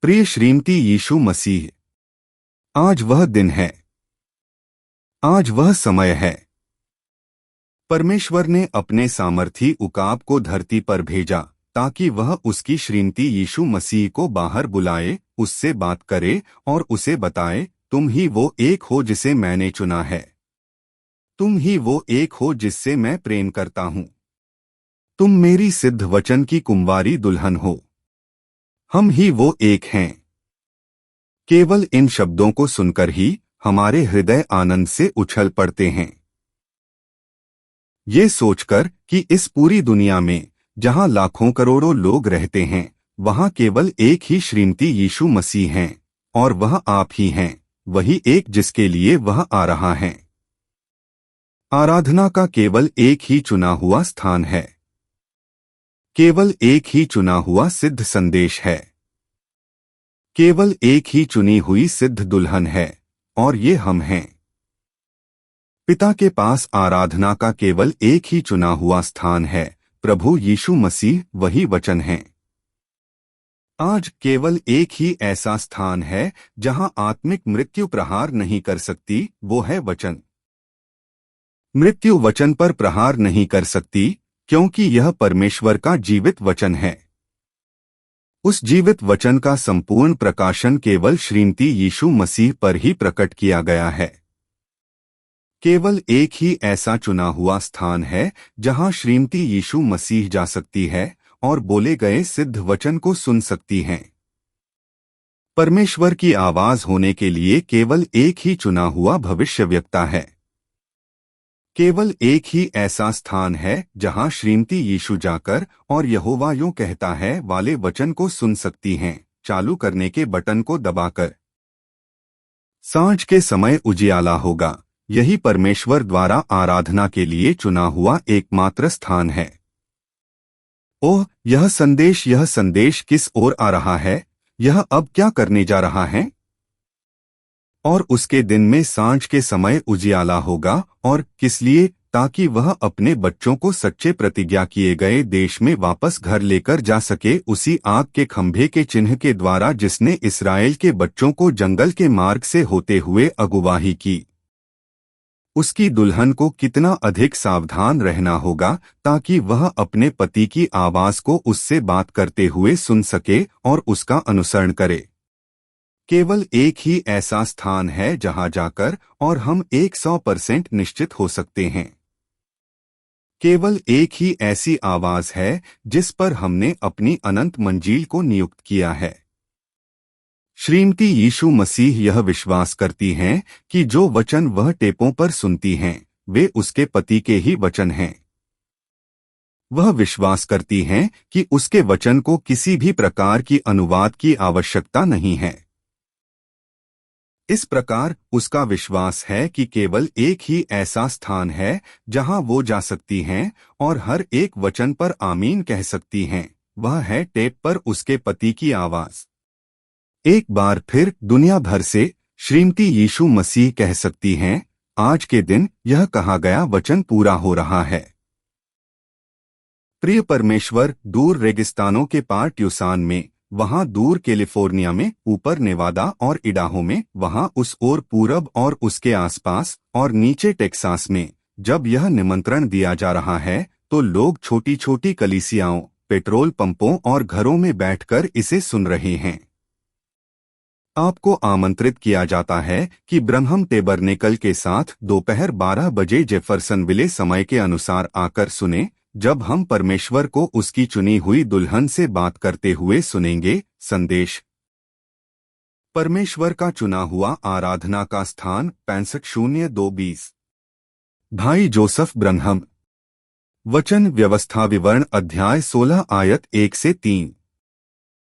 प्रिय श्रीमती यीशु मसीह, आज वह दिन है, आज वह समय है। परमेश्वर ने अपने सामर्थी उकाब को धरती पर भेजा ताकि वह उसकी श्रीमती यीशु मसीह को बाहर बुलाए, उससे बात करे और उसे बताए, तुम ही वो एक हो जिसे मैंने चुना है। तुम ही वो एक हो जिससे मैं प्रेम करता हूं। तुम मेरी सिद्ध वचन की कुंवारी दुल्हन हो। हम ही वो एक हैं। केवल इन शब्दों को सुनकर ही हमारे हृदय आनंद से उछल पड़ते हैं। ये सोचकर कि इस पूरी दुनिया में जहां लाखों करोड़ों लोग रहते हैं, वहां केवल एक ही श्रीमती यीशु मसीह हैं, और वह आप ही हैं, वही एक जिसके लिए वह आ रहा है। आराधना का केवल एक ही चुना हुआ स्थान है, केवल एक ही चुना हुआ सिद्ध संदेश है, केवल एक ही चुनी हुई सिद्ध दुल्हन है, और ये हम हैं। पिता के पास आराधना का केवल एक ही चुना हुआ स्थान है, प्रभु यीशु मसीह वही वचन है। आज केवल एक ही ऐसा स्थान है जहां आत्मिक मृत्यु प्रहार नहीं कर सकती, वो है वचन। मृत्यु वचन पर प्रहार नहीं कर सकती क्योंकि यह परमेश्वर का जीवित वचन है। उस जीवित वचन का संपूर्ण प्रकाशन केवल श्रीमती यीशु मसीह पर ही प्रकट किया गया है। केवल एक ही ऐसा चुना हुआ स्थान है जहां श्रीमती यीशु मसीह जा सकती है और बोले गए सिद्ध वचन को सुन सकती हैं। परमेश्वर की आवाज होने के लिए केवल एक ही चुना हुआ भविष्यवक्ता है। केवल एक ही ऐसा स्थान है जहां श्रीमती यीशु जाकर और यहोवा यूं कहता है वाले वचन को सुन सकती हैं, चालू करने के बटन को दबाकर। सांझ के समय उजियाला होगा। यही परमेश्वर द्वारा आराधना के लिए चुना हुआ एकमात्र स्थान है। ओह, यह संदेश किस ओर आ रहा है? यह अब क्या करने जा रहा है? और उसके दिन में सांझ के समय उजियाला होगा, और किस लिए? ताकि वह अपने बच्चों को सच्चे प्रतिज्ञा किए गए देश में वापस घर लेकर जा सके, उसी आग के खंभे के चिन्ह के द्वारा जिसने इस्राएल के बच्चों को जंगल के मार्ग से होते हुए अगुवाही की। उसकी दुल्हन को कितना अधिक सावधान रहना होगा ताकि वह अपने पति की आवाज को उससे बात करते हुए सुन सके और उसका अनुसरण करे। केवल एक ही ऐसा स्थान है जहां जाकर और हम 100% निश्चित हो सकते हैं। केवल एक ही ऐसी आवाज है जिस पर हमने अपनी अनंत मंजिल को नियुक्त किया है। श्रीमती यीशु मसीह यह विश्वास करती हैं कि जो वचन वह टेपों पर सुनती हैं, वे उसके पति के ही वचन हैं। वह विश्वास करती हैं कि उसके वचन को किसी भी प्रकार की अनुवाद की आवश्यकता नहीं है। इस प्रकार उसका विश्वास है कि केवल एक ही ऐसा स्थान है जहां वो जा सकती हैं और हर एक वचन पर आमीन कह सकती हैं, वह है टेप पर उसके पति की आवाज। एक बार फिर दुनिया भर से श्रीमती यीशु मसीह कह सकती हैं, आज के दिन यह कहा गया वचन पूरा हो रहा है। प्रिय परमेश्वर, दूर रेगिस्तानों के पार ट्यूसान में, वहां दूर कैलिफोर्निया में, ऊपर नेवादा और इडाहो में, वहां उस ओर पूरब और उसके आसपास, और नीचे टेक्सास में, जब यह निमंत्रण दिया जा रहा है तो लोग छोटी छोटी कलीसियाओं, पेट्रोल पंपों और घरों में बैठकर इसे सुन रहे हैं। आपको आमंत्रित किया जाता है कि ब्रह्म टेबरनेकल के साथ दोपहर 12 बजे जेफरसनविले समय के अनुसार आकर सुने, जब हम परमेश्वर को उसकी चुनी हुई दुल्हन से बात करते हुए सुनेंगे। संदेश। परमेश्वर का चुना हुआ आराधना का स्थान 650220। भाई जोसेफ ब्रनहम। वचन व्यवस्था विवरण अध्याय 16 आयत 1 से 3।